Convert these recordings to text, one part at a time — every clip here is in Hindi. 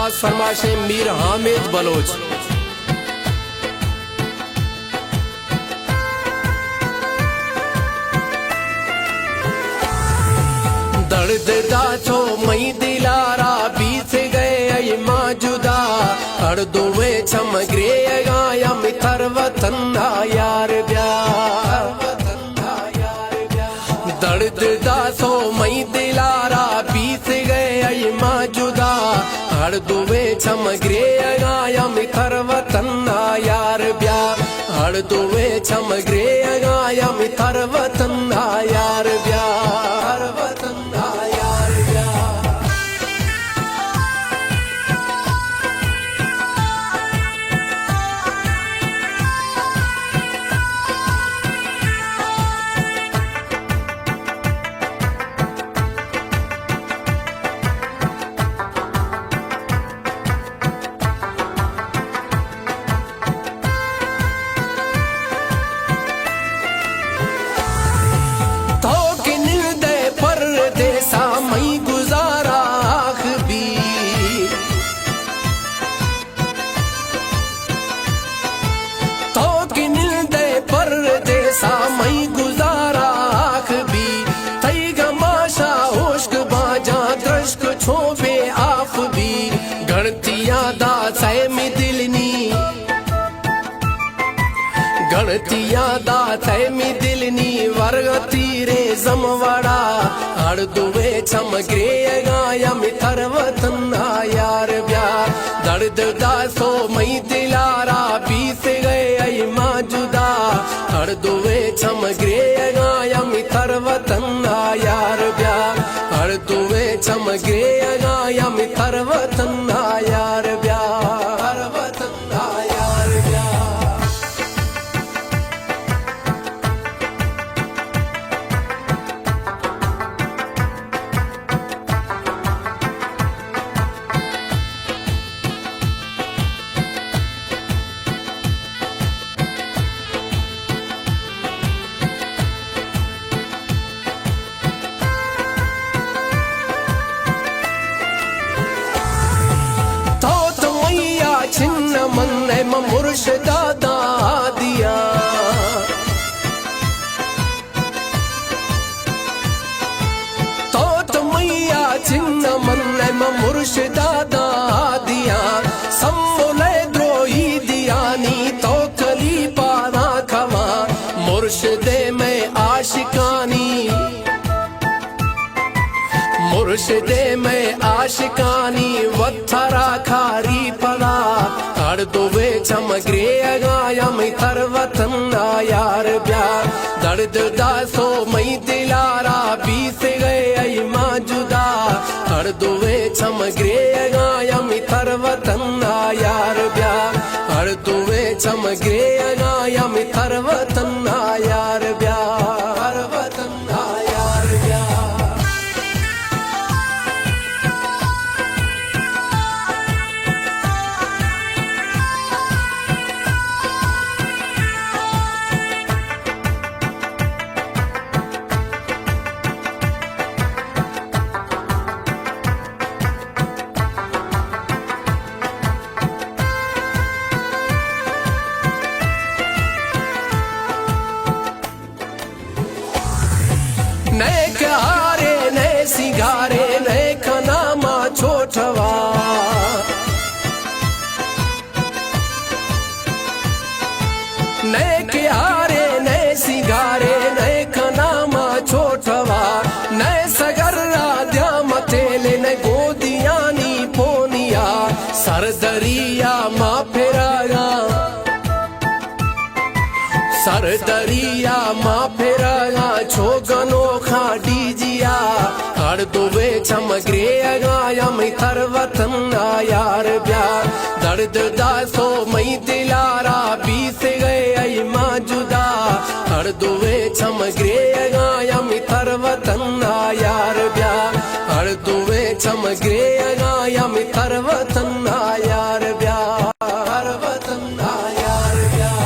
अंदाज फरमाशे मीर हामिद बलोच। दर्द दाचो मई दिलारा बीत गए मौजूदा हर दुवे चमगरे गाया मिथर वतन यार ब्यार। दर्द दाचो मई दिलारा बीत गए मौजूदा हर दुवे चमगरे गाया मिथर वतन यार ब्यार। हर दुवे चमगरे गाया मिथर वतन यार ब्यार। वतन मई गुजारा भी तई गमाशा होश्क बाजा दृष्क छोबे आप भी गणतिया दा सैमी दिलनी गणतिया दा सैमी दिलनी वर्ग तीरे जमवाड़ा हर दुवे चमगरे गाया मिथर वतन यार ब्यार। दर्द दासो मई दिलारा बीत गए मौजूदा हर दुवे चमगरे गाया मिथर वतन यार ब्यार। हर दुवे चमगरे गाया मिथर वतन यार ब्यार। वतन यार ब्यार। छिन्न मन मुर्शदा दादिया तो मैया छिन्न मन मुर्शदा दादिया सम्मोले द्रोही दियानी तो कली पाना खवा मुर्शदे में आशिकानी मुर्शदे में आशिकानी वत्थरा खारी पड़ा हर दुवे चमगरे गाया मिथर वतन यार ब्यार। दर्द दासो मई दिलारा बीत गए मौजूदा हर दुवे चमगरे गाया मिथर वतन यार ब्यार। हर दुवे चमगरे गाया मिथर वतन यार ब्यार। वतन यार ब्यार। नए क्यारे नए सिंगारे नए खनामा छोटवा नए क्यारे नए सिंगारे नए खनामा छोटवा नए सगर्रा द्याम तेले नए गोदियानी पोनिया सरदरिया माँ फेरागा सरदरिया माँ फेरागा छोगनो खाडी जिया हर दुवे चमगरे गाया मिथर वतन यार ब्यार। दर्द दासो मई दिलारा बीत गए मौजूदा हर दुवे चमगरे गाया मिथर वतन यार ब्यार। हर दुवे चमगरे गाया मिथर वतन यार ब्यार। वतन यार ब्यार।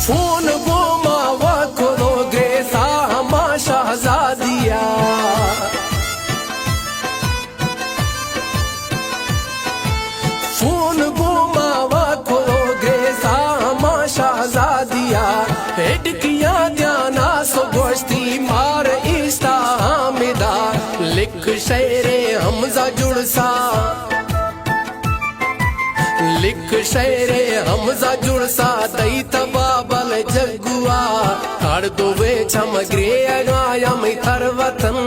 फोन गोमावा खोलो ग्रेसा हमा शहजादिया फोन गोमावा खोलो ग्रेसा हमा शहजादिया हेडकिया ध्याना सो गोश्ती मार इस्ता हामिदा लिख शेरे हमजा जुड़सा लिख शेरे हमजा जुड़सा दई तबाबल जगुआ कर दोवे चमग्रे अगाया मैं थर वतन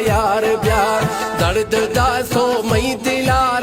यार प्यार दर्द दासो मैं दिलार